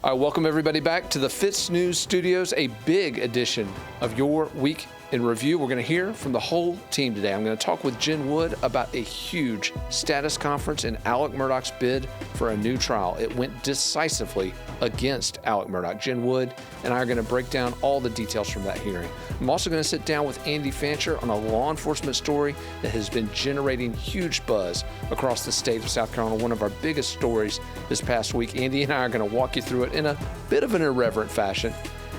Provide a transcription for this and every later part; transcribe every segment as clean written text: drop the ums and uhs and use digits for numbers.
All right, welcome everybody back to the FITSNews studios, a big edition of your week in review. We're going to hear from the whole team today. I'm going to talk with Jen Wood about a huge status conference in Alec Murdaugh's bid for a new trial. It went decisively against Alec Murdaugh. Jen Wood and I are going to break down all the details from that hearing. I'm also going to sit down with Andy Fancher on a law enforcement story that has been generating huge buzz across the state of South Carolina, one of our biggest stories this past week. Andy and I are going to walk you through it in a bit of an irreverent fashion.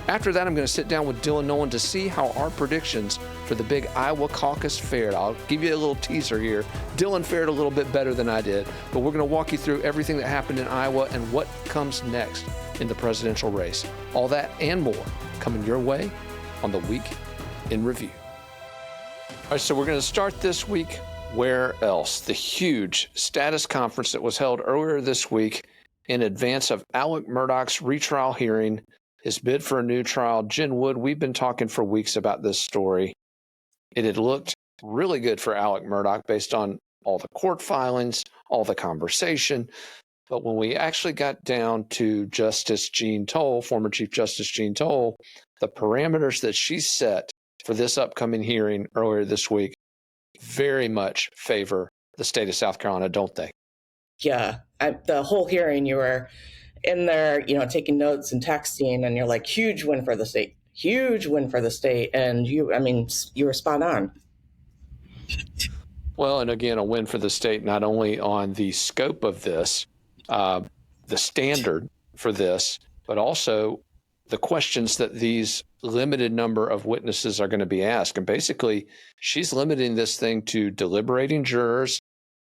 After that, I'm going to sit down with Dylan Nolan to see how our predictions for the big Iowa caucus fared. I'll give you a little teaser here. Dylan fared a little bit better than I did, but we're going to walk you through everything that happened in Iowa and what comes next in the presidential race. All that and more coming your way on the Week in Review. All right, so we're going to start this week where else? The huge status conference that was held earlier this week in advance of Alec Murdaugh's retrial hearing, his bid for a new trial. Jen Wood, we've been talking for weeks about this story. It had looked really good for Alec Murdaugh based on all the court filings, all the conversation. But when we actually got down to Justice Jean Toll, former Chief Justice Jean Toll, the parameters that she set for this upcoming hearing earlier this week very much favor the state of South Carolina, don't they? Yeah, the whole hearing, you were in there, taking notes and texting, and you're like, huge win for the state, huge win for the state. And you were spot on. Well, and again, a win for the state, not only on the scope of this, the standard for this, but also the questions that these limited number of witnesses are going to be asked. And basically, she's limiting this thing to deliberating jurors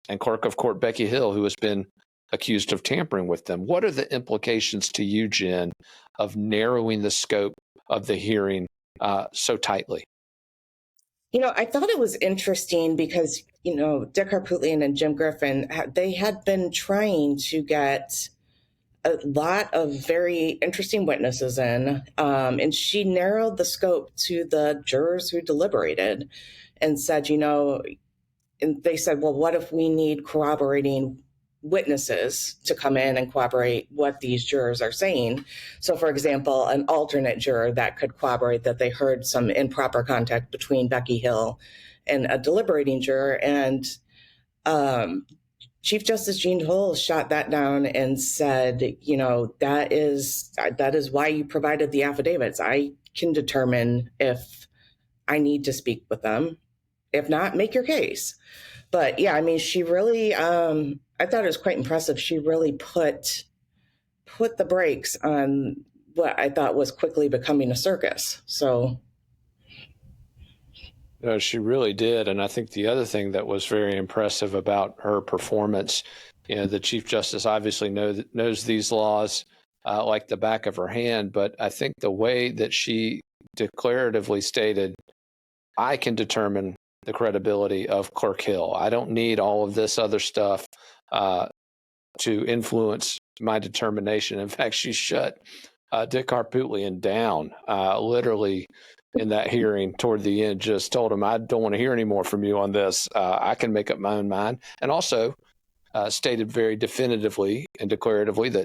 and clerk of court Becky Hill, who has been accused of tampering with them. What are the implications to you, Jen, of narrowing the scope of the hearing so tightly? I thought it was interesting because, Dick Harpootlian and Jim Griffin, they had been trying to get a lot of very interesting witnesses in, and she narrowed the scope to the jurors who deliberated and said, and they said, well, what if we need corroborating witnesses to come in and corroborate what these jurors are saying? So, for example, an alternate juror that could corroborate that they heard some improper contact between Becky Hill and a deliberating juror. And Chief Justice Jean Toll shot that down and said, that is why you provided the affidavits. I can determine if I need to speak with them. If not, make your case. But yeah, she really, I thought it was quite impressive. She really put the brakes on what I thought was quickly becoming a circus. So. No, she really did. And I think the other thing that was very impressive about her performance, the Chief Justice obviously knows these laws like the back of her hand, but I think the way that she declaratively stated, I can determine the credibility of Clerk Hill. I don't need all of this other stuff to influence my determination. In fact, she shut Dick Harpootlian down literally in that hearing toward the end, just told him, I don't want to hear any more from you on this. I can make up my own mind. And also stated very definitively and declaratively that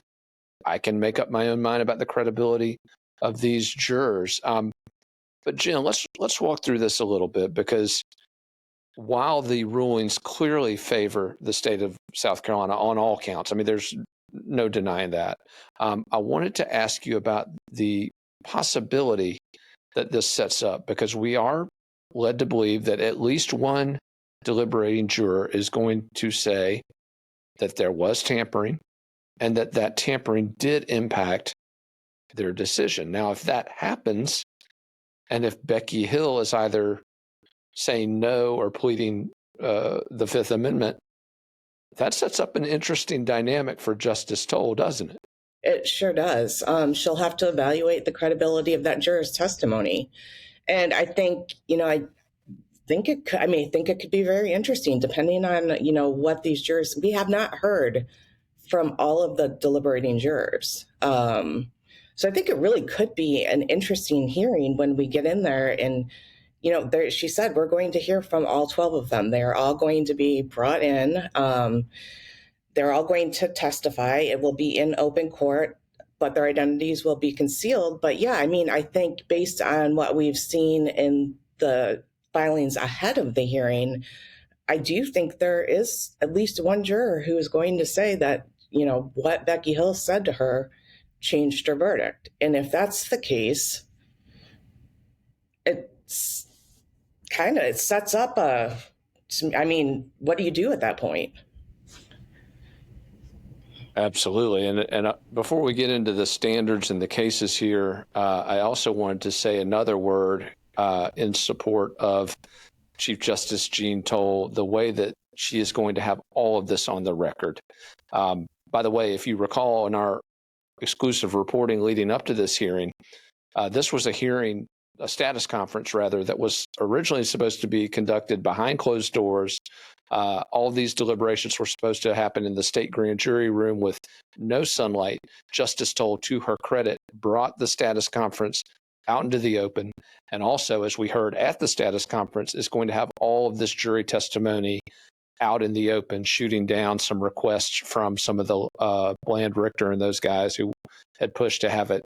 I can make up my own mind about the credibility of these jurors. But Jen, let's walk through this a little bit, because while the rulings clearly favor the state of South Carolina on all counts, there's no denying that. I wanted to ask you about the possibility that this sets up, because we are led to believe that at least one deliberating juror is going to say that there was tampering and that tampering did impact their decision. Now, if that happens, and if Becky Hill is either saying no or pleading the Fifth Amendment, that sets up an interesting dynamic for Justice Toll, doesn't it? It sure does. She'll have to evaluate the credibility of that juror's testimony. And I think, I think it could be very interesting, depending on, what these jurors, we have not heard from all of the deliberating jurors. So I think it really could be an interesting hearing when we get in there and, she said, we're going to hear from all 12 of them. They're all going to be brought in. They're all going to testify. It will be in open court. but their identities will be concealed. But yeah, I mean, I think based on what we've seen in the filings ahead of the hearing, I do think there is at least one juror who is going to say that, what Becky Hill said to her changed her verdict. And if that's the case, it sets up what do you do at that point? Absolutely. And before we get into the standards and the cases here, I also wanted to say another word in support of Chief Justice Jean Toll, the way that she is going to have all of this on the record. By the way, if you recall in our exclusive reporting leading up to this hearing, this was a status conference rather, that was originally supposed to be conducted behind closed doors. All these deliberations were supposed to happen in the state grand jury room with no sunlight. Justice Toll, to her credit, brought the status conference out into the open. And also, as we heard at the status conference, is going to have all of this jury testimony out in the open, shooting down some requests from some of the Bland Richter and those guys who had pushed to have it,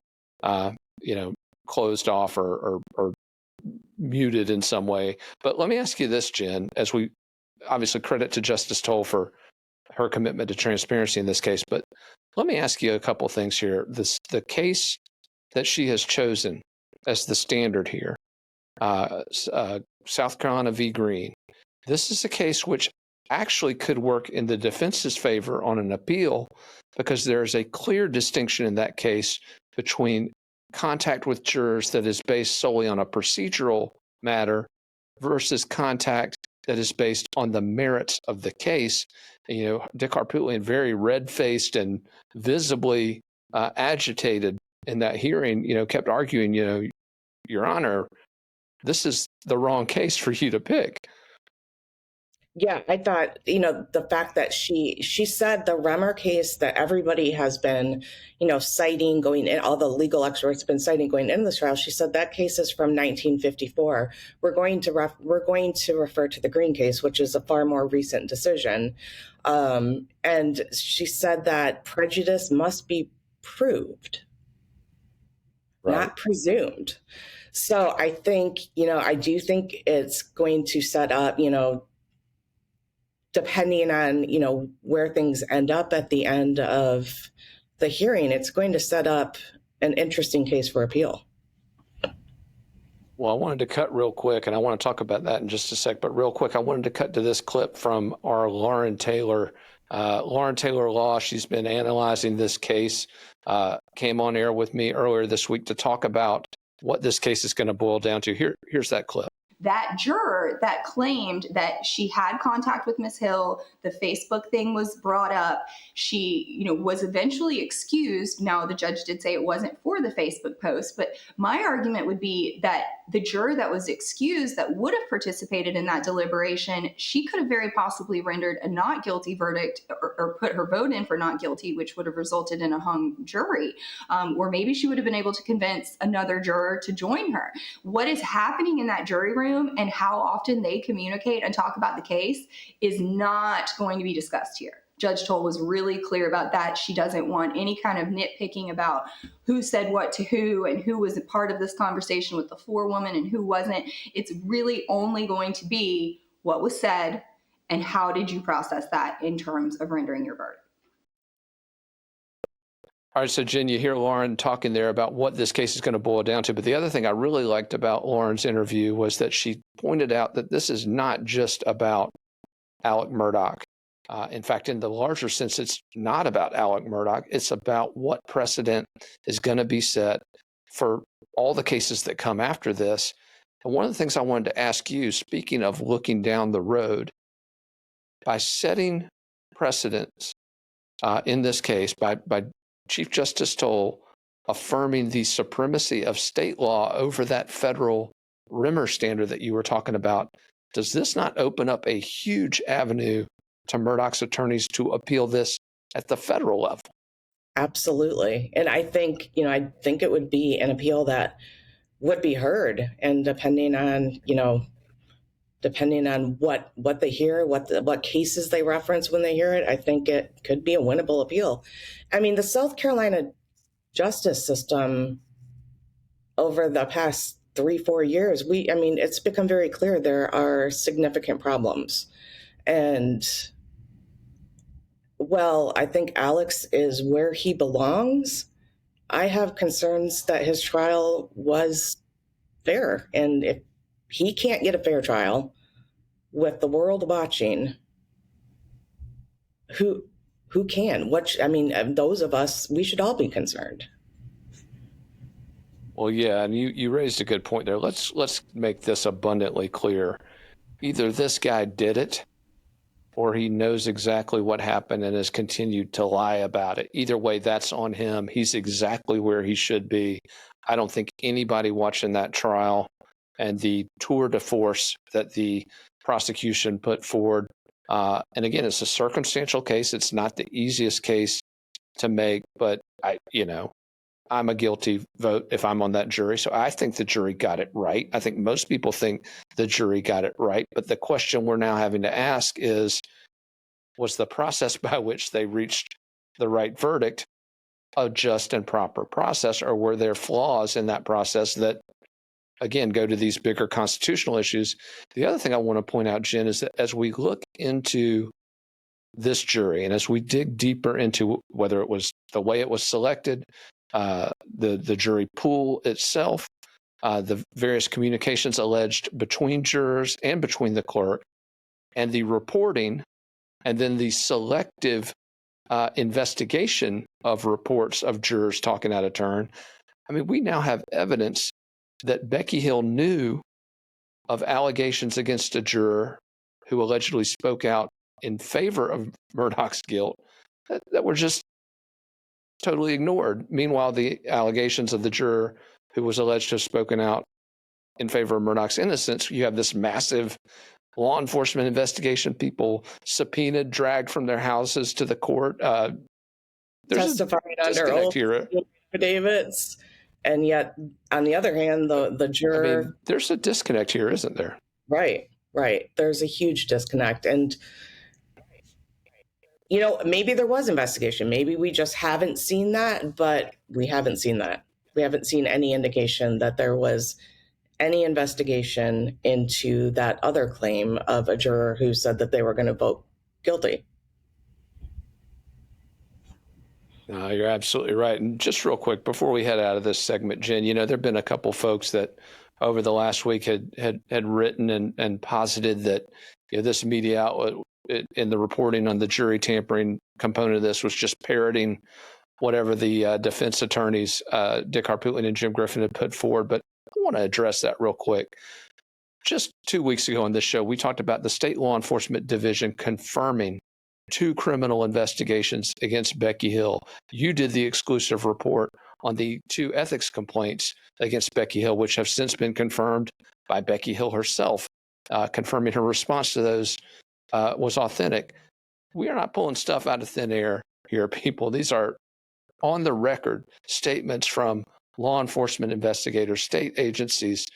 closed off or muted in some way. But let me ask you this, Jen, as we obviously credit to Justice Toll for her commitment to transparency in this case, but let me ask you a couple of things here. The case that she has chosen as the standard here, South Carolina v. Green, this is a case which actually could work in the defense's favor on an appeal, because there is a clear distinction in that case between contact with jurors that is based solely on a procedural matter versus contact that is based on the merits of the case. Dick Harpootlian, very red-faced and visibly agitated in that hearing, kept arguing, Your Honor, this is the wrong case for you to pick. Yeah, I thought, the fact that she said the Remmer case that everybody has been, citing going in, all the legal experts have been citing going into this trial, she said that case is from 1954. We're going to refer to the Green case, which is a far more recent decision. And she said that prejudice must be proved, right, not presumed. So I think, I do think it's going to set up, depending on, where things end up at the end of the hearing, it's going to set up an interesting case for appeal. Well, I wanted to cut real quick, and I want to talk about that in just a sec, but real quick, I wanted to cut to this clip from our Lauren Taylor. Lauren Taylor Law, she's been analyzing this case, came on air with me earlier this week to talk about what this case is going to boil down to. Here's that clip. That juror that claimed that she had contact with Ms. Hill, the Facebook thing was brought up. She, was eventually excused. Now, the judge did say it wasn't for the Facebook post, but my argument would be that the juror that was excused that would have participated in that deliberation, she could have very possibly rendered a not guilty verdict or put her vote in for not guilty, which would have resulted in a hung jury. Or maybe she would have been able to convince another juror to join her. What is happening in that jury room and how often they communicate and talk about the case is not going to be discussed here. Judge Toll was really clear about that. She doesn't want any kind of nitpicking about who said what to who and who was a part of this conversation with the forewoman and who wasn't. It's really only going to be what was said and how did you process that in terms of rendering your verdict. All right, so Jen, you hear Lauren talking there about what this case is going to boil down to. But the other thing I really liked about Lauren's interview was that she pointed out that this is not just about Alec Murdaugh. In fact, in the larger sense, it's not about Alec Murdaugh. It's about what precedent is going to be set for all the cases that come after this. And one of the things I wanted to ask you, speaking of looking down the road, by setting precedents in this case, by Chief Justice Toll affirming the supremacy of state law over that federal Rimmer standard that you were talking about, does this not open up a huge avenue to Murdoch's attorneys to appeal this at the federal level? Absolutely. And I think, it would be an appeal that would be heard. And depending on what they hear, what cases they reference when they hear it, I think it could be a winnable appeal. I mean, the South Carolina justice system over the past 3-4 years, it's become very clear there are significant problems. And well, I think Alex is where he belongs. I have concerns that his trial was fair. And if he can't get a fair trial with the world watching, who can? Those of us, we should all be concerned. Well, yeah, and you raised a good point there. Let's make this abundantly clear. Either this guy did it, or he knows exactly what happened and has continued to lie about it. Either way, that's on him. He's exactly where he should be. I don't think anybody watching that trial and the tour de force that the prosecution put forward, and again, it's a circumstantial case. It's not the easiest case to make, but I'm a guilty vote if I'm on that jury. So I think the jury got it right. I think most people think the jury got it right. But the question we're now having to ask is, was the process by which they reached the right verdict a just and proper process, or were there flaws in that process that, again, go to these bigger constitutional issues? The other thing I want to point out, Jen, is that as we look into this jury and as we dig deeper into whether it was the way it was selected, the jury pool itself, the various communications alleged between jurors and between the clerk, and the reporting, and then the selective investigation of reports of jurors talking out of turn. We now have evidence that Becky Hill knew of allegations against a juror who allegedly spoke out in favor of Murdaugh's guilt that were just totally ignored. Meanwhile, the allegations of the juror who was alleged to have spoken out in favor of Murdaugh's innocence, you have this massive law enforcement investigation, people subpoenaed, dragged from their houses to the court. There's testifying under oath affidavits, and yet, on the other hand, the juror. There's a disconnect here, isn't there? Right. There's a huge disconnect, and maybe there was investigation. Maybe we just haven't seen that, but we haven't seen that. We haven't seen any indication that there was any investigation into that other claim of a juror who said that they were going to vote guilty. No, you're absolutely right. And just real quick, before we head out of this segment, Jen, there have been a couple folks that over the last week had written and posited that this media outlet in the reporting on the jury tampering component of this was just parroting whatever the defense attorneys, Dick Harpootlian and Jim Griffin, had put forward. But I want to address that real quick. Just 2 weeks ago on this show, we talked about the State Law Enforcement Division confirming 2 criminal investigations against Becky Hill. You did the exclusive report on the 2 ethics complaints against Becky Hill, which have since been confirmed by Becky Hill herself, confirming her response to those was authentic. We are not pulling stuff out of thin air here, people. These are on the record statements from law enforcement investigators, state agencies.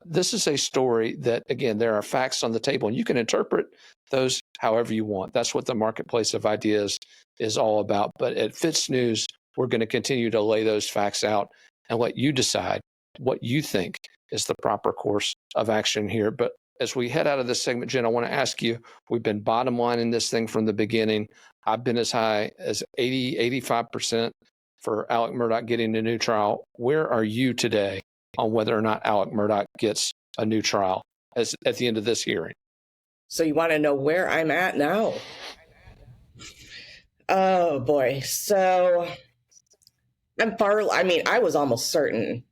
This is a story that, again, there are facts on the table, and you can interpret those however you want. That's what the marketplace of ideas is all about. But at FITSNews, we're going to continue to lay those facts out and let you decide what you think is the proper course of action here. But as we head out of this segment, Jen, I want to ask you, we've been bottom lining this thing from the beginning. I've been as high as 85% for Alec Murdaugh getting a new trial. Where are you today on whether or not Alec Murdaugh gets a new trial at the end of this hearing? So you want to know where I'm at now? Oh, boy. So I was almost certain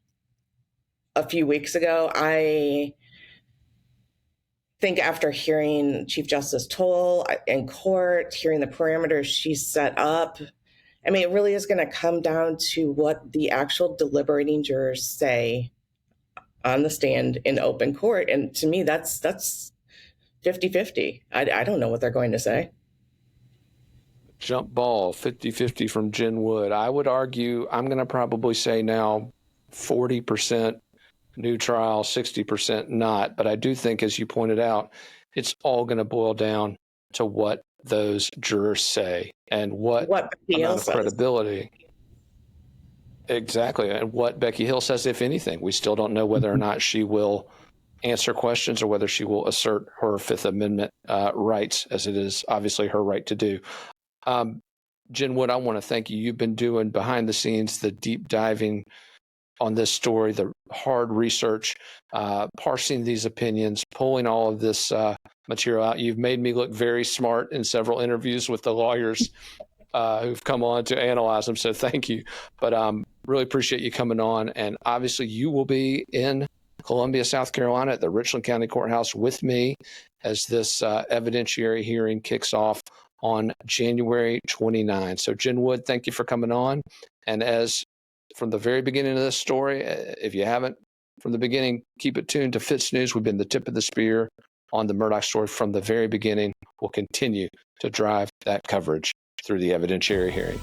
a few weeks ago. I think after hearing Chief Justice Toll in court, hearing the parameters she set up, it really is going to come down to what the actual deliberating jurors say on the stand in open court. And to me, that's 50-50. I don't know what they're going to say. Jump ball, 50-50 from Jen Wood. I would argue, I'm going to probably say now 40% new trial, 60% not. But I do think, as you pointed out, it's all going to boil down to what those jurors say and what amount of credibility. Exactly. And what Becky Hill says, if anything, we still don't know whether or not she will answer questions or whether she will assert her Fifth Amendment rights, as it is obviously her right to do. Jen Wood, I want to thank you. You've been doing behind the scenes, the deep diving on this story, the hard research, parsing these opinions, pulling all of this material out. You've made me look very smart in several interviews with the lawyers who've come on to analyze them. So thank you. But really appreciate you coming on. And obviously you will be in Columbia, South Carolina at the Richland County Courthouse with me as this evidentiary hearing kicks off on January 29. So Jen Wood, thank you for coming on. And as from the very beginning of this story, if you haven't from the beginning, keep it tuned to FITSNews. We've been the tip of the spear on the Murdoch story from the very beginning. We'll continue to drive that coverage through the evidentiary hearing.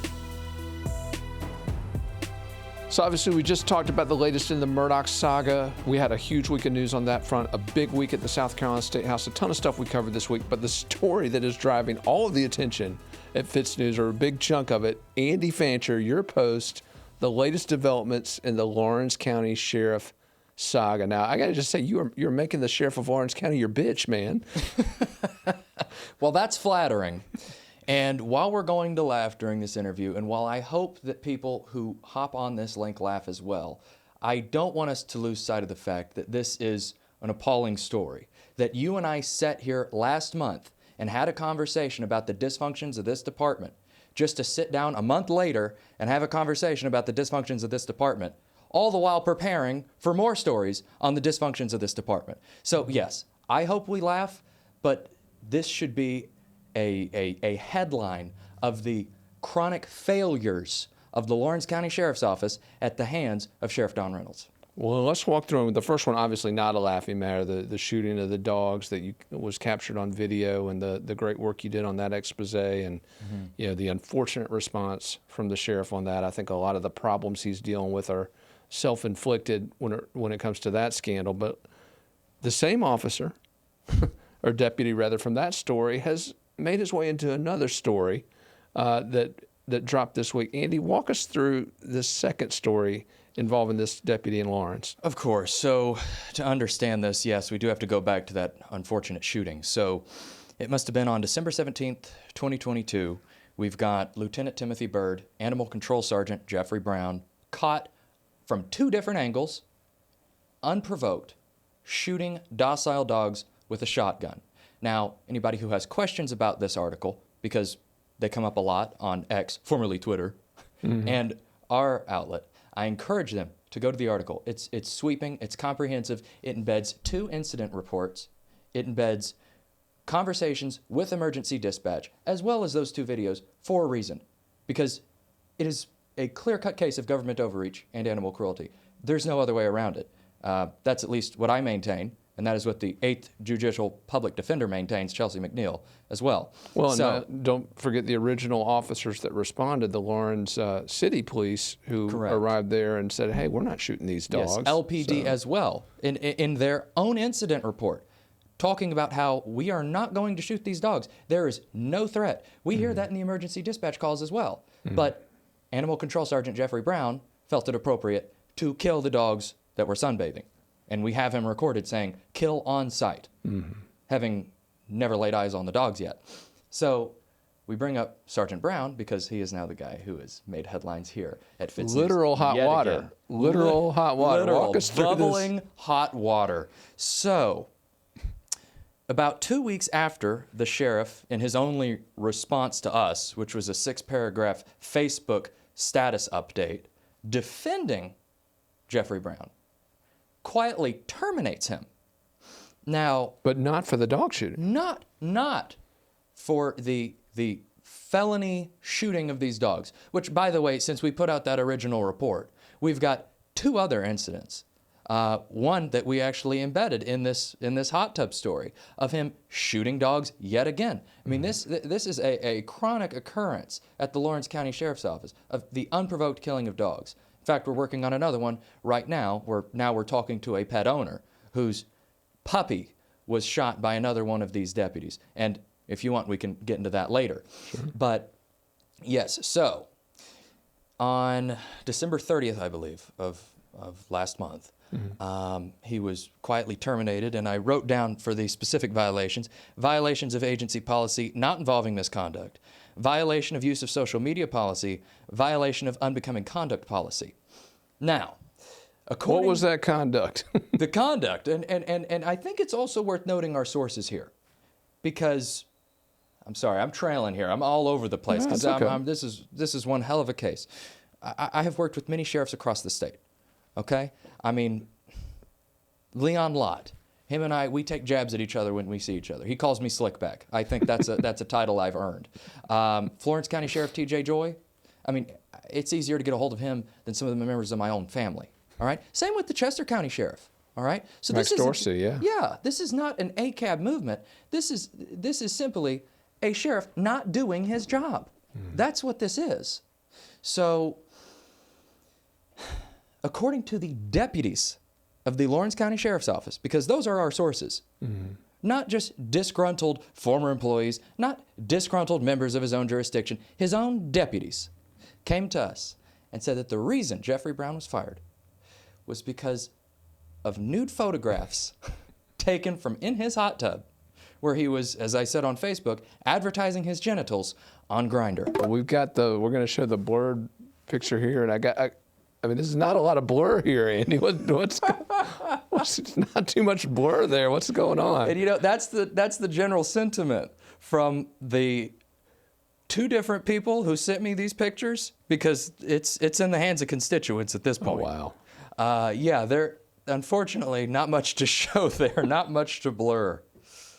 So obviously we just talked about the latest in the Murdoch saga. We had a huge week of news on that front, a big week at the South Carolina State House, a ton of stuff we covered this week, but the story that is driving all of the attention at FITSNews, or a big chunk of it, Andy Fancher, your post, the latest developments in the Lawrence County Sheriff saga. Now, I got to just say, you're making the Sheriff of Lawrence County your bitch, man. Well, that's flattering. And while we're going to laugh during this interview, and while I hope that people who hop on this link laugh as well, I don't want us to lose sight of the fact that this is an appalling story. That you and I sat here last month and had a conversation about the dysfunctions of this department, just to sit down a month later and have a conversation about the dysfunctions of this department, all the while preparing for more stories on the dysfunctions of this department. So yes, I hope we laugh, but this should be a headline of the chronic failures of the Lawrence County Sheriff's Office at the hands of Sheriff Don Reynolds. Well, let's walk through them. The first one, obviously not a laughing matter, the shooting of the dogs that was captured on video, and the great work you did on that expose, and the unfortunate response from the sheriff on that. I think a lot of the problems he's dealing with are self-inflicted when it comes to that scandal. But the same officer, or deputy rather, from that story has made his way into another story that dropped this week. Andy, walk us through this second story involving this deputy in Lawrence. Of course. So to understand this, yes, we do have to go back to that unfortunate shooting. So it must have been on December 17th, 2022. We've got Lieutenant Timothy Byrd, Animal Control Sergeant Jeffrey Brown, caught from two different angles, unprovoked, shooting docile dogs with a shotgun. Now, anybody who has questions about this article, because they come up a lot on X, formerly Twitter, and our outlet, I encourage them to go to the article. It's sweeping, it's comprehensive. It embeds 2 incident reports. It embeds conversations with emergency dispatch, as well as those 2 videos, for a reason. Because it is a clear-cut case of government overreach and animal cruelty. There's no other way around it. That's at least what I maintain. And that is what the 8th Judicial Public Defender maintains, Chelsea McNeil, as well. Well, so, and don't forget the original officers that responded, the Lawrence City Police, who arrived there and said, hey, we're not shooting these dogs. Yes, LPD as well, in their own incident report, talking about how we are not going to shoot these dogs. There is no threat. We hear that in the emergency dispatch calls as well. But Animal Control Sergeant Jeffrey Brown felt it appropriate to kill the dogs that were sunbathing. And we have him recorded saying, kill on sight, having never laid eyes on the dogs yet. So we bring up Sergeant Brown because he is now the guy who has made headlines here at FITSNews. Literal hot water. Literal hot water. Literal Walk us through bubbling this. hot water. So about 2 weeks after the sheriff, in his only response to us, which was a 6-paragraph Facebook status update, defending Jeffrey Brown, quietly terminates him. Now, but not for the dog shooting. Not for the felony shooting of these dogs, which, by the way, since we put out that original report, we've got 2 other incidents. One that we actually embedded in this hot tub story of him shooting dogs yet again. I mean, this is a chronic occurrence at the Lawrence County Sheriff's Office of the unprovoked killing of dogs. In fact, we're working on another one right now. We're talking to a pet owner whose puppy was shot by another one of these deputies. And if you want, we can get into that later. Sure. But yes, so On December 30th, I believe, of last month, he was quietly terminated, and I wrote down for the specific violations: violations of agency policy not involving misconduct, violation of use of social media policy, violation of unbecoming conduct policy. Now, What was that conduct? the conduct, and I think it's also worth noting our sources here, because I'm sorry, I'm trailing here. I'm all over the place, because okay. this is one hell of a case. I have worked with many sheriffs across the state. Okay, I mean, Leon Lott, him and I, we take jabs at each other when we see each other. He calls me Slickback. I think that's a title I've earned. Florence County Sheriff T.J. Joy, I mean, it's easier to get a hold of him than some of the members of my own family. All right, same with the Chester County Sheriff. All right, so Max Dorsey, yeah. Yeah, this is not an ACAB movement. This is simply a sheriff not doing his job. That's what this is. So, according to the deputies of the Lawrence County Sheriff's Office, because those are our sources, not just disgruntled former employees, not disgruntled members of his own jurisdiction, his own deputies came to us and said that the reason Jeffrey Brown was fired was because of nude photographs taken from in his hot tub, where he was, as I said on Facebook, advertising his genitals on Grindr. Well, we're going to show the blurred picture here, and I mean, this is not a lot of blur here, Andy. What's not too much blur there? What's going on? And you know, that's the general sentiment from the two different people who sent me these pictures, because it's in the hands of constituents at this point. Oh, wow. Yeah, they're unfortunately not much to show there, not much to blur.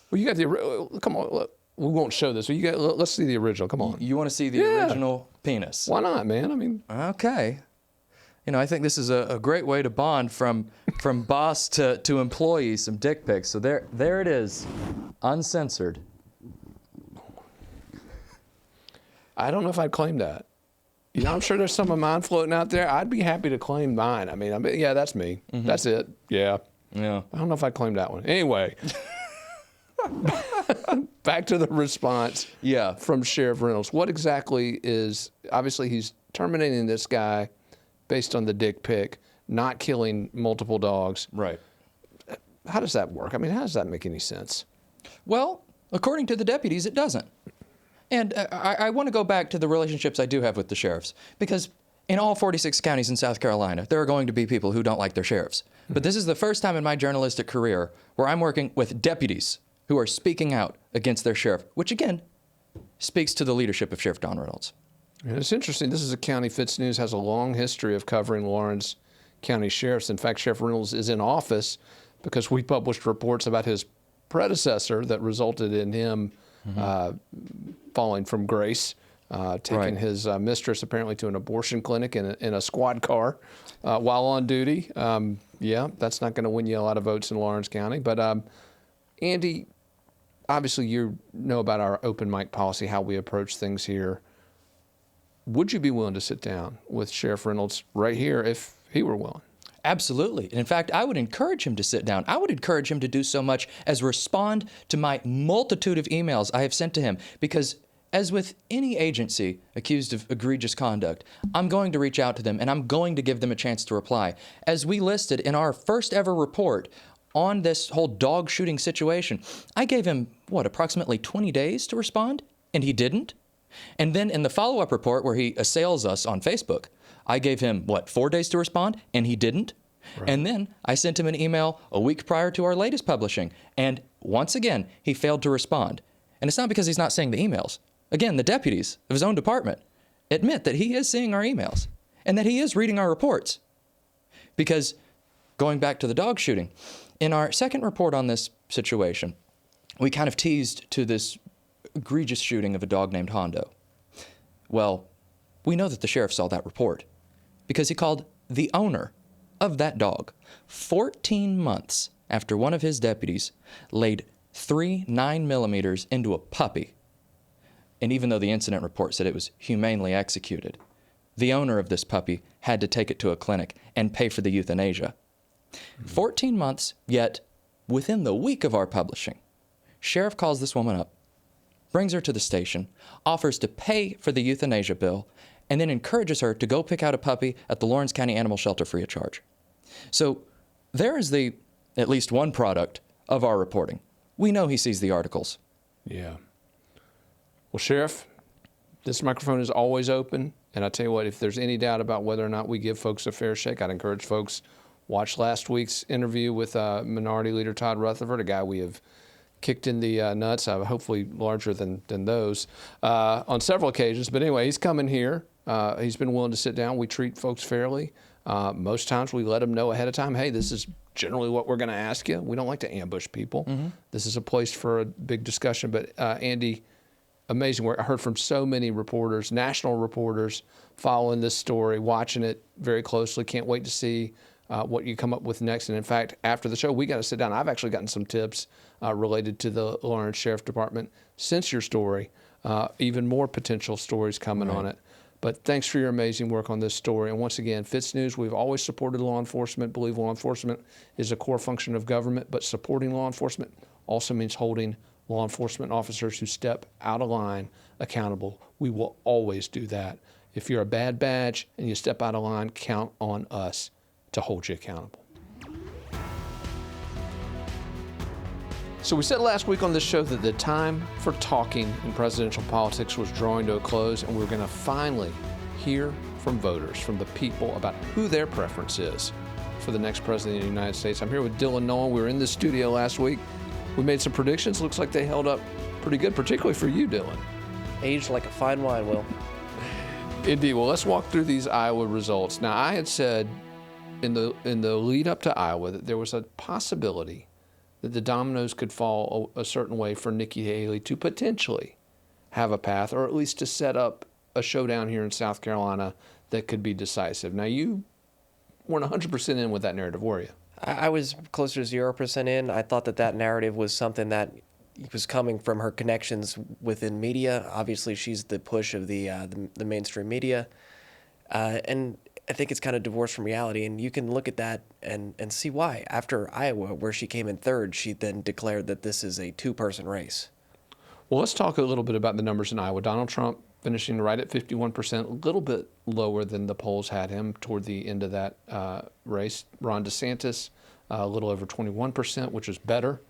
Well, you got the, come on, look, we won't show this. Let's see the original. Come on. You want to see the original penis? Why not, man? I mean. Okay. You know, I think this is a great way to bond from boss to employee, some dick pics. So there it is, uncensored. I don't know if I'd claim that. You know, I'm sure there's some of mine floating out there. I'd be happy to claim mine. I mean, yeah, that's me. That's it. Yeah. Yeah. I don't know if I'd claim that one. Anyway, back to the response from Sheriff Reynolds. What exactly is, obviously he's terminating this guy based on the dick pic, not killing multiple dogs. Right. How does that work? I mean, how does that make any sense? Well, according to the deputies, it doesn't. And I want to go back to the relationships I do have with the sheriffs, because in all 46 counties in South Carolina, there are going to be people who don't like their sheriffs. But this is the first time in my journalistic career where I'm working with deputies who are speaking out against their sheriff, which again speaks to the leadership of Sheriff Don Reynolds. And it's interesting. This is a county. FITSNews has a long history of covering Lawrence County sheriffs. In fact, Sheriff Reynolds is in office because we published reports about his predecessor that resulted in him falling from grace, taking his mistress apparently to an abortion clinic in a squad car while on duty. Yeah, that's not going to win you a lot of votes in Lawrence County. But Andy, obviously you know about our open mic policy, how we approach things here. Would you be willing to sit down with Sheriff Reynolds right here if he were willing? Absolutely. In fact, I would encourage him to sit down. I would encourage him to do so much as respond to my multitude of emails I have sent to him, because as with any agency accused of egregious conduct, I'm going to reach out to them and I'm going to give them a chance to reply. As we listed in our first ever report on this whole dog shooting situation, I gave him, approximately 20 days to respond, and he didn't. And then in the follow-up report where he assails us on Facebook, I gave him, 4 days to respond, and he didn't. Right. And then I sent him an email a week prior to our latest publishing, and once again, he failed to respond. And it's not because he's not seeing the emails. Again, the deputies of his own department admit that he is seeing our emails and that he is reading our reports. Because, going back to the dog shooting, in our second report on this situation, we kind of teased to this egregious shooting of a dog named Hondo. Well, we know that the sheriff saw that report because he called the owner of that dog 14 months after one of his deputies laid 3 9mm into a puppy. And even though the incident report said it was humanely executed, the owner of this puppy had to take it to a clinic and pay for the euthanasia. 14 months, yet within the week of our publishing, sheriff calls this woman up, brings her to the station, offers to pay for the euthanasia bill, and then encourages her to go pick out a puppy at the Lawrence County Animal Shelter free of charge. So there is at least one product of our reporting. We know he sees the articles. Yeah. Well, Sheriff, this microphone is always open. And I tell you what, if there's any doubt about whether or not we give folks a fair shake, I'd encourage folks watch last week's interview with Minority Leader Todd Rutherford, a guy we have kicked in the nuts, hopefully larger than those, on several occasions. But anyway, he's coming here. He's been willing to sit down. We treat folks fairly. Most times we let them know ahead of time, hey, this is generally what we're going to ask you. We don't like to ambush people. Mm-hmm. This is a place for a big discussion. But Andy, amazing work. I heard from so many reporters, national reporters, following this story, watching it very closely. Can't wait to see what you come up with next. And in fact, after the show, we got to sit down. I've actually gotten some tips related to the Lawrence Sheriff Department since your story. Even more potential stories coming on it. But thanks for your amazing work on this story. And once again, FITSNews, we've always supported law enforcement, believe law enforcement is a core function of government, but supporting law enforcement also means holding law enforcement officers who step out of line accountable. We will always do that. If you're a bad badge and you step out of line, count on us to hold you accountable. So we said last week on this show that the time for talking in presidential politics was drawing to a close, and we're going to finally hear from voters, from the people, about who their preference is for the next president of the United States. I'm here with Dylan Nolan. We were in the studio last week. We made some predictions. Looks like they held up pretty good, particularly for you, Dylan. Aged like a fine wine, Will. Indeed. Well, let's walk through these Iowa results. Now, I had said in the lead up to Iowa that there was a possibility that the dominoes could fall a certain way for Nikki Haley to potentially have a path, or at least to set up a showdown here in South Carolina that could be decisive. Now, you weren't 100% in with that narrative, were you? I was closer to 0% in. I thought that narrative was something that was coming from her connections within media. Obviously, she's the push of the mainstream media. And I think it's kind of divorced from reality, and you can look at that and see why. After Iowa, where she came in third, she then declared that this is a two-person race. Well, let's talk a little bit about the numbers in Iowa. Donald Trump finishing right at 51%, a little bit lower than the polls had him toward the end of that race. Ron DeSantis, a little over 21%, which is better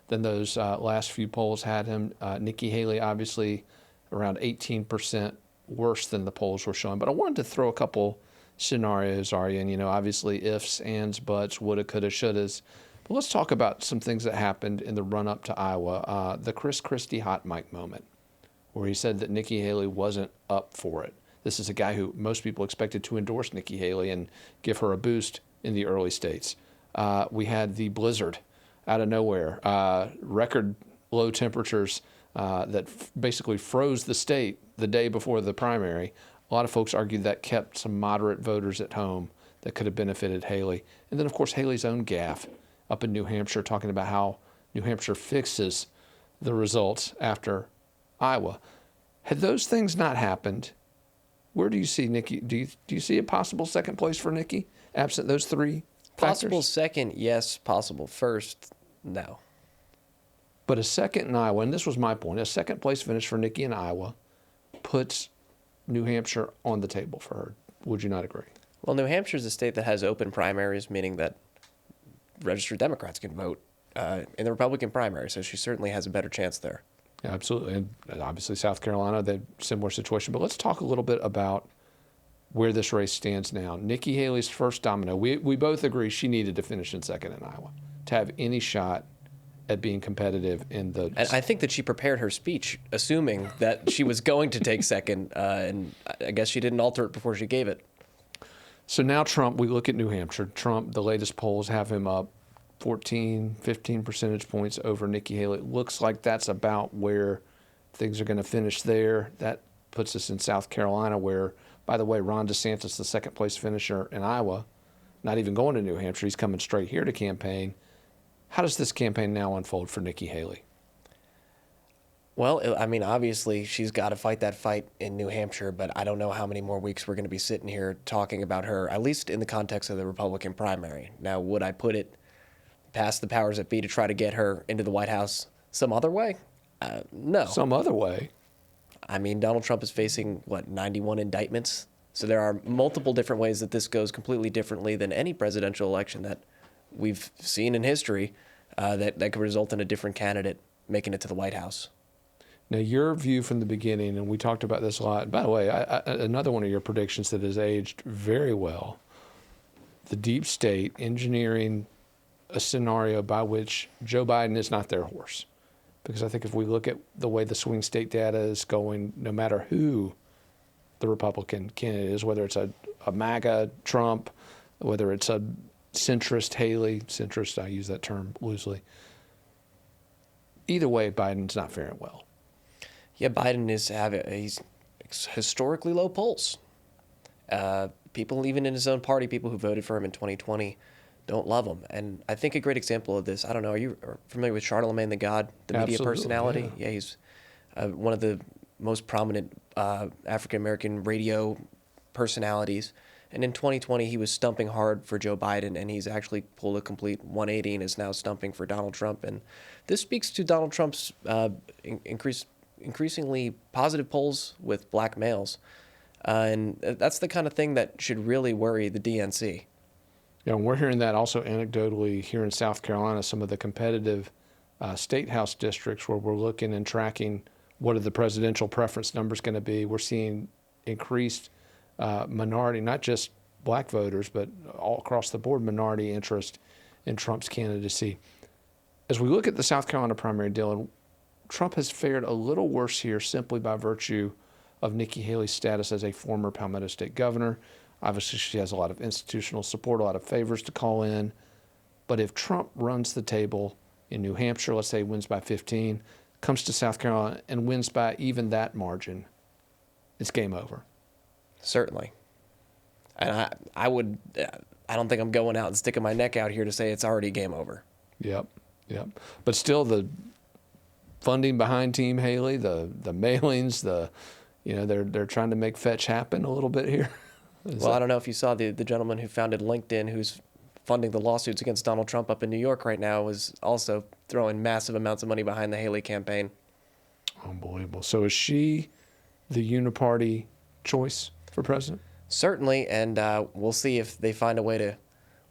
than those last few polls had him. Nikki Haley, obviously, around 18% worse than the polls were showing. But I wanted to throw a couple scenarios, Arya, and obviously ifs, ands, buts, woulda, coulda, shouldas. But let's talk about some things that happened in the run-up to Iowa. The Chris Christie hot mic moment, where he said that Nikki Haley wasn't up for it. This is a guy who most people expected to endorse Nikki Haley and give her a boost in the early states. We had the blizzard out of nowhere, record low temperatures that basically froze the state the day before the primary. A lot of folks argued that kept some moderate voters at home that could have benefited Haley. And then, of course, Haley's own gaffe up in New Hampshire, talking about how New Hampshire fixes the results after Iowa. Had those things not happened, where do you see Nikki? Do you see a possible second place for Nikki, absent those three Possible factors? second, yes. Possible first, no. But a second in Iowa, and this was my point, a second place finish for Nikki in Iowa puts New Hampshire on the table for her. Would you not agree? Well, New Hampshire is a state that has open primaries, meaning that registered Democrats can vote in the Republican primary, so she certainly has a better chance there. Yeah, absolutely. And obviously South Carolina, they're similar situation. But let's talk a little bit about where this race stands now. Nikki Haley's first domino. We both agree she needed to finish in second in Iowa to have any shot at being competitive in the... And I think that she prepared her speech assuming that she was going to take second, and I guess she didn't alter it before she gave it. So now Trump, we look at New Hampshire. Trump, the latest polls have him up 14, 15 percentage points over Nikki Haley. It looks like that's about where things are going to finish there. That puts us in South Carolina where, by the way, Ron DeSantis, the second place finisher in Iowa, not even going to New Hampshire. He's coming straight here to campaign. How does this campaign now unfold for Nikki Haley? Well, I mean, obviously, she's got to fight that fight in New Hampshire, but I don't know how many more weeks we're going to be sitting here talking about her, at least in the context of the Republican primary. Now, would I put it past the powers that be to try to get her into the White House some other way? No. Some other way? I mean, Donald Trump is facing, 91 indictments So there are multiple different ways that this goes completely differently than any presidential election that we've seen in history that could result in a different candidate making it to the White House. Now, your view from the beginning, and we talked about this a lot. By the way, another one of your predictions that has aged very well, the deep state engineering a scenario by which Joe Biden is not their horse. Because I think if we look at the way the swing state data is going, no matter who the Republican candidate is, whether it's a MAGA Trump, whether it's a centrist Haley, centrist, I use that term loosely. Either way, Biden's not faring well. Yeah, Biden he's historically low polls. People, even in his own party, people who voted for him in 2020, don't love him. And I think a great example of this, I don't know, are you familiar with Charlemagne the God, the media personality? Yeah, he's one of the most prominent African-American radio personalities. And in 2020, he was stumping hard for Joe Biden, and he's actually pulled a complete 180 and is now stumping for Donald Trump. And this speaks to Donald Trump's increasingly positive polls with black males. And that's the kind of thing that should really worry the DNC. Yeah, and we're hearing that also anecdotally here in South Carolina, some of the competitive state house districts where we're looking and tracking what are the presidential preference numbers going to be. We're seeing increased minority, not just black voters, but all across the board minority interest in Trump's candidacy. As we look at the South Carolina primary, Dylan, Trump has fared a little worse here simply by virtue of Nikki Haley's status as a former Palmetto State governor. Obviously, she has a lot of institutional support, a lot of favors to call in. But if Trump runs the table in New Hampshire, let's say wins by 15, comes to South Carolina and wins by even that margin, it's game over. Certainly. And I don't think I'm going out and sticking my neck out here to say it's already game over. Yep. But still, the funding behind Team Haley, the mailings, they're trying to make fetch happen a little bit here. I don't know if you saw the gentleman who founded LinkedIn, who's funding the lawsuits against Donald Trump up in New York right now, was also throwing massive amounts of money behind the Haley campaign. Unbelievable. So is she the uniparty choice for president? Certainly, and we'll see if they find a way to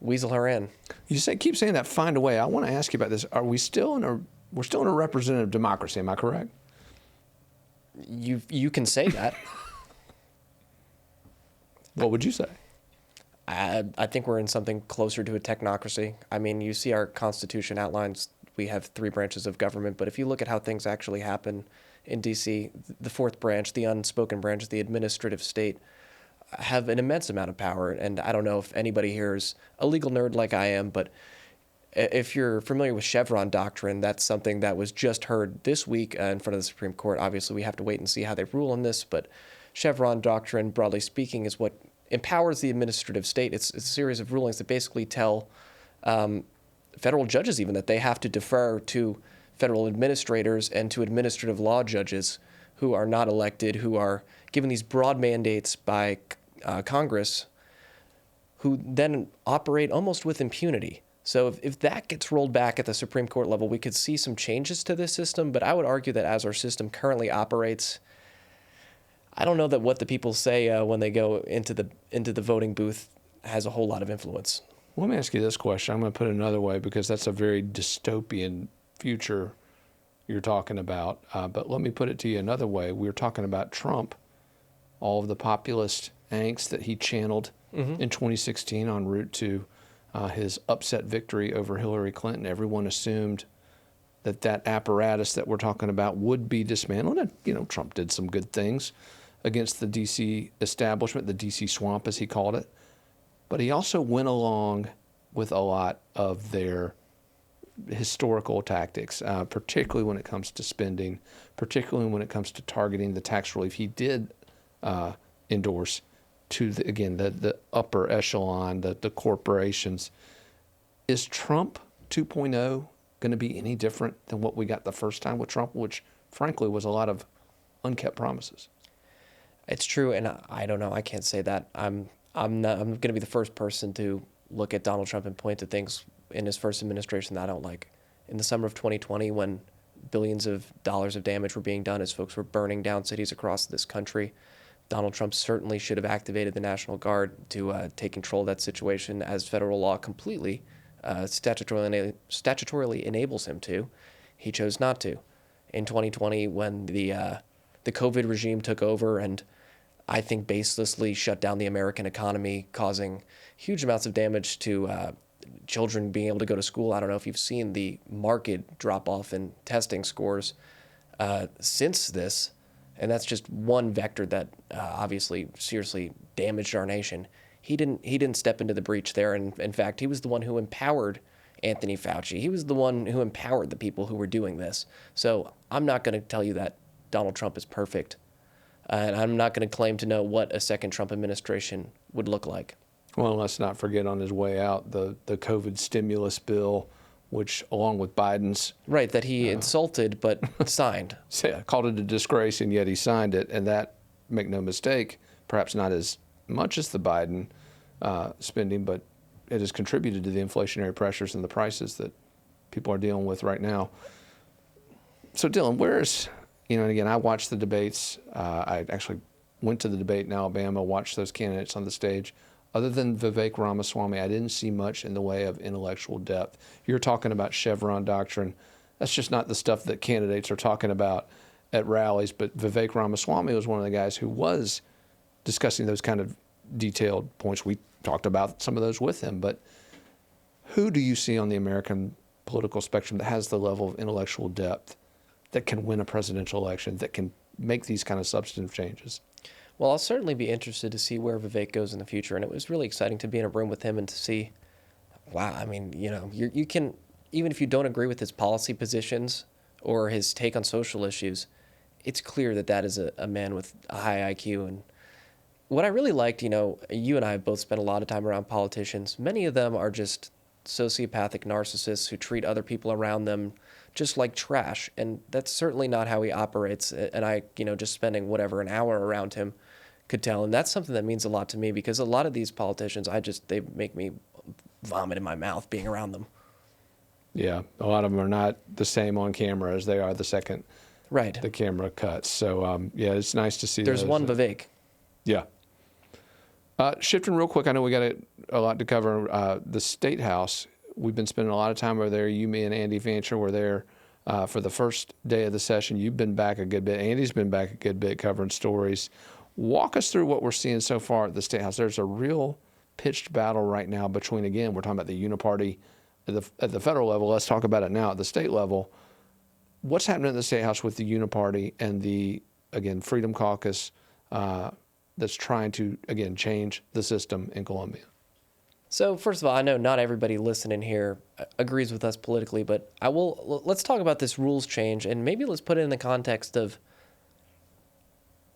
weasel her in. You keep saying that, find a way. I want to ask you about this. We're still in a representative democracy, am I correct? You can say that. What would you say? I think we're in something closer to a technocracy. I mean, you see our Constitution outlines we have 3 branches of government, but if you look at how things actually happen in D.C., the 4th branch, the unspoken branch, the administrative state, have an immense amount of power. And I don't know if anybody here is a legal nerd like I am, but if you're familiar with Chevron doctrine, that's something that was just heard this week in front of the Supreme Court. Obviously, we have to wait and see how they rule on this, but Chevron doctrine, broadly speaking, is what empowers the administrative state. It's a series of rulings that basically tell federal judges even that they have to defer to federal administrators and to administrative law judges who are not elected, who are given these broad mandates by Congress, who then operate almost with impunity. So if that gets rolled back at the Supreme Court level, we could see some changes to this system. But I would argue that as our system currently operates, I don't know that what the people say when they go into the voting booth has a whole lot of influence. Let me ask you this question. I'm going to put it another way because that's a very dystopian future you're talking about. But let me put it to you another way. We were talking about Trump, all of the populist angst that he channeled in 2016 en route to his upset victory over Hillary Clinton. Everyone assumed that apparatus that we're talking about would be dismantled. And, Trump did some good things against the D.C. establishment, the D.C. swamp, as he called it. But he also went along with a lot of their historical tactics, particularly when it comes to spending, particularly when it comes to targeting the tax relief he did endorse to, the upper echelon, the corporations. Is Trump 2.0 going to be any different than what we got the first time with Trump, which frankly was a lot of unkept promises? It's true, and I don't know. I can't say that. I'm going to be the first person to look at Donald Trump and point to things in his first administration that I don't like. In the summer of 2020, when billions of dollars of damage were being done as folks were burning down cities across this country, Donald Trump certainly should have activated the National Guard to take control of that situation, as federal law completely statutorily enables him to. He chose not to. In 2020, when the COVID regime took over and I think baselessly shut down the American economy, causing huge amounts of damage to children being able to go to school. I don't know if you've seen the marked drop-off in testing scores since this, and that's just one vector that obviously seriously damaged our nation. He didn't step into the breach there, and in fact, he was the one who empowered Anthony Fauci. He was the one who empowered the people who were doing this. So I'm not going to tell you that Donald Trump is perfect, and I'm not going to claim to know what a second Trump administration would look like. Well, let's not forget on his way out the COVID stimulus bill, which along with Biden's. Right, that he insulted but signed. Called it a disgrace, and yet he signed it. And that, make no mistake, perhaps not as much as the Biden spending, but it has contributed to the inflationary pressures and the prices that people are dealing with right now. So, Dylan, and again, I watched the debates. I actually went to the debate in Alabama, watched those candidates on the stage. Other than Vivek Ramaswamy, I didn't see much in the way of intellectual depth. You're talking about Chevron doctrine. That's just not the stuff that candidates are talking about at rallies. But Vivek Ramaswamy was one of the guys who was discussing those kind of detailed points. We talked about some of those with him. But who do you see on the American political spectrum that has the level of intellectual depth that can win a presidential election, that can make these kind of substantive changes? Well, I'll certainly be interested to see where Vivek goes in the future. And it was really exciting to be in a room with him and to see, wow, I mean, you can, even if you don't agree with his policy positions or his take on social issues, it's clear that that is a man with a high IQ. And what I really liked, you and I have both spent a lot of time around politicians. Many of them are just sociopathic narcissists who treat other people around them just like trash. And that's certainly not how he operates. And I, just spending an hour around him could tell. And that's something that means a lot to me, because a lot of these politicians, they make me vomit in my mouth being around them. Yeah, a lot of them are not the same on camera as they are the second right. the camera cuts. So, it's nice to see There's those. one Vivek. Yeah. Shifting real quick, I know we got a lot to cover. The State House, we've been spending a lot of time over there. You, me, and Andy Vancher were there for the first day of the session. You've been back a good bit. Andy's been back a good bit covering stories. Walk us through what we're seeing so far at the State House. There's a real pitched battle right now between, again, we're talking about the uniparty at the federal level. Let's talk about it now at the state level. What's happening at the State House with the uniparty and the, again, Freedom Caucus that's trying to, again, change the system in Columbia? So first of all, I know not everybody listening here agrees with us politically, but let's talk about this rules change, and maybe let's put it in the context of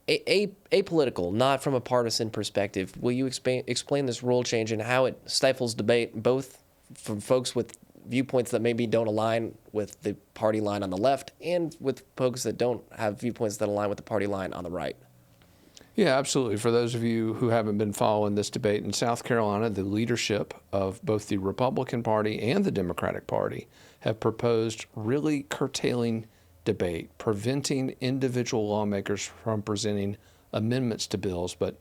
apolitical, not from a partisan perspective. Will you explain this rule change and how it stifles debate, both from folks with viewpoints that maybe don't align with the party line on the left and with folks that don't have viewpoints that align with the party line on the right? Yeah, absolutely. For those of you who haven't been following this debate, in South Carolina, the leadership of both the Republican Party and the Democratic Party have proposed really curtailing debate, preventing individual lawmakers from presenting amendments to bills. But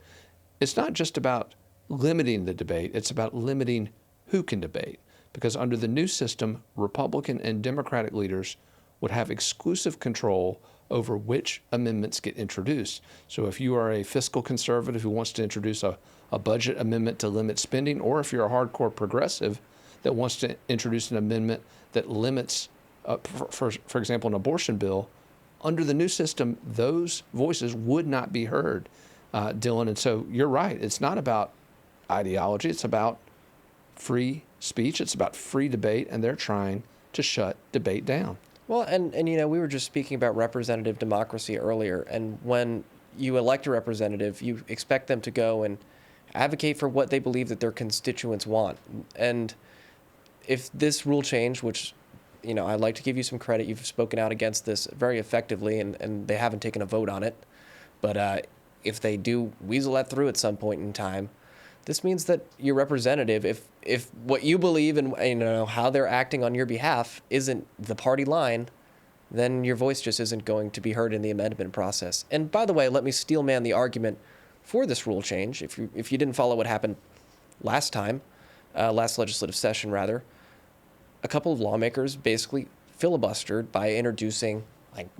it's not just about limiting the debate, it's about limiting who can debate. Because under the new system, Republican and Democratic leaders would have exclusive control over which amendments get introduced. So if you are a fiscal conservative who wants to introduce a budget amendment to limit spending, or if you're a hardcore progressive that wants to introduce an amendment that limits, for example, an abortion bill, under the new system, those voices would not be heard, Dylan. And so you're right. It's not about ideology. It's about free speech. It's about free debate, and they're trying to shut debate down. Well, and we were just speaking about representative democracy earlier, and when you elect a representative, you expect them to go and advocate for what they believe that their constituents want. And if this rule change, which, I'd like to give you some credit, you've spoken out against this very effectively, and they haven't taken a vote on it, but if they do weasel that through at some point in time, this means that your representative, if what you believe and how they're acting on your behalf isn't the party line, then your voice just isn't going to be heard in the amendment process. And by the way, let me steelman the argument for this rule change. If you didn't follow what happened last legislative session rather, a couple of lawmakers basically filibustered by introducing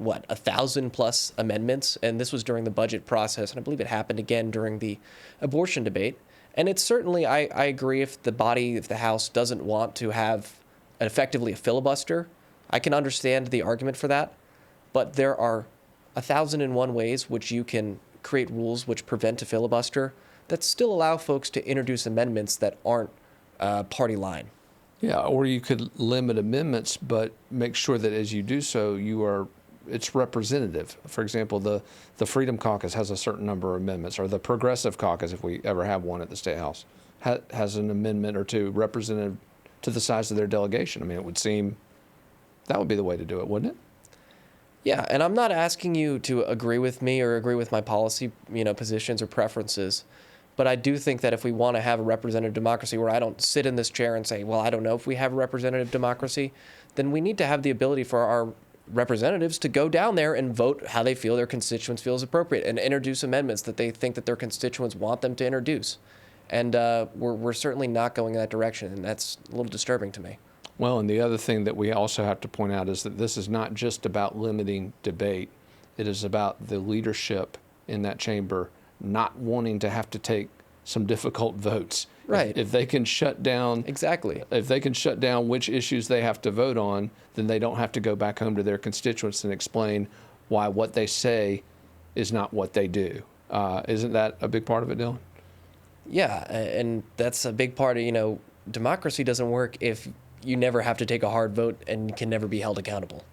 1,000+ amendments, and this was during the budget process, and I believe it happened again during the abortion debate. And it's certainly, I agree, if the House doesn't want to have effectively a filibuster, I can understand the argument for that, but there are 1,001 ways which you can create rules which prevent a filibuster that still allow folks to introduce amendments that aren't party line. Yeah, or you could limit amendments, but make sure that as you do so, it's representative. For example, the Freedom Caucus has a certain number of amendments, or the Progressive Caucus, if we ever have one at the State House, has an amendment or two representative to the size of their delegation. I mean, it would seem that would be the way to do it, wouldn't it? Yeah, and I'm not asking you to agree with me or agree with my policy, positions or preferences, but I do think that if we want to have a representative democracy where I don't sit in this chair and say, well, I don't know if we have a representative democracy, then we need to have the ability for our representatives to go down there and vote how they feel their constituents feel is appropriate and introduce amendments that they think that their constituents want them to introduce. And we're certainly not going in that direction, and that's a little disturbing to me. Well, and the other thing that we also have to point out is that this is not just about limiting debate. It is about the leadership in that chamber not wanting to have to take some difficult votes. Right. If they can shut down If they can shut down which issues they have to vote on, then they don't have to go back home to their constituents and explain why what they say is not what they do. Isn't that a big part of it, Dylan? Yeah, and that's a big part of, democracy doesn't work if you never have to take a hard vote and can never be held accountable.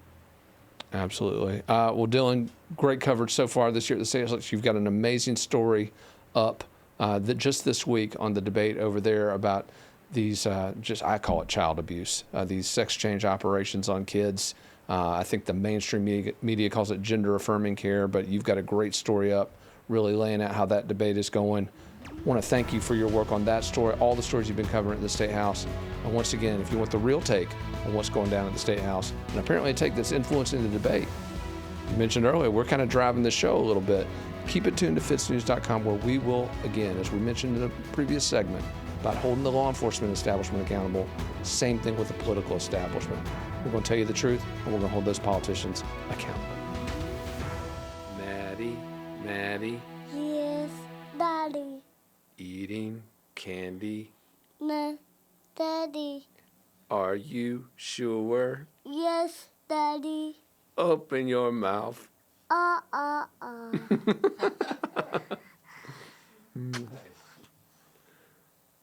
Absolutely. Well, Dylan, great coverage so far this year at the State House. You've got an amazing story up that just this week on the debate over there about these, I call it child abuse, these sex change operations on kids. I think the mainstream media calls it gender affirming care, but you've got a great story up really laying out how that debate is going. I want to thank you for your work on that story, all the stories you've been covering at the State House. And once again, if you want the real take on what's going down at the State House, and apparently a take that's influencing the debate, you mentioned earlier, we're kind of driving the show a little bit. Keep it tuned to FITSNews.com, where we will, again, as we mentioned in the previous segment, about holding the law enforcement establishment accountable, same thing with the political establishment. We're going to tell you the truth, and we're going to hold those politicians accountable. Maddie. Yes, Daddy. Eating candy. No, Daddy. Are you sure? Yes, Daddy. Open your mouth. Uh. All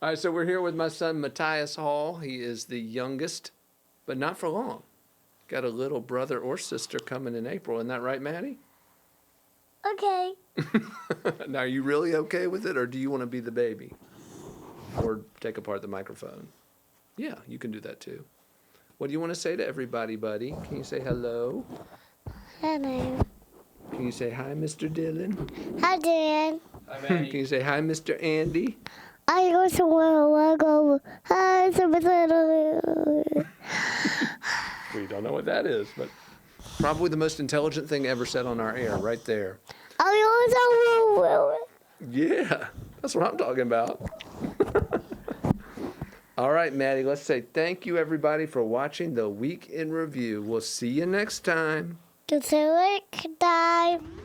right, so we're here with my son, Matthias Hall. He is the youngest, but not for long. Got a little brother or sister coming in April. Isn't that right, Maddie? Okay. Now, are you really okay with it, or do you want to be the baby? Or take apart the microphone? Yeah, you can do that too. What do you want to say to everybody, buddy? Can you say hello? Hello. Can you say hi, Mr. Dylan? Hi, Dan. Hi, Maddie. Can you say hi, Mr. Andy? I go somewhere. I go. Hi, Well, you don't know what that is, but probably the most intelligent thing ever said on our air, right there. Yeah, that's what I'm talking about. All right, Maddie, let's say thank you, everybody, for watching the Week in Review. We'll see you next time. Next time.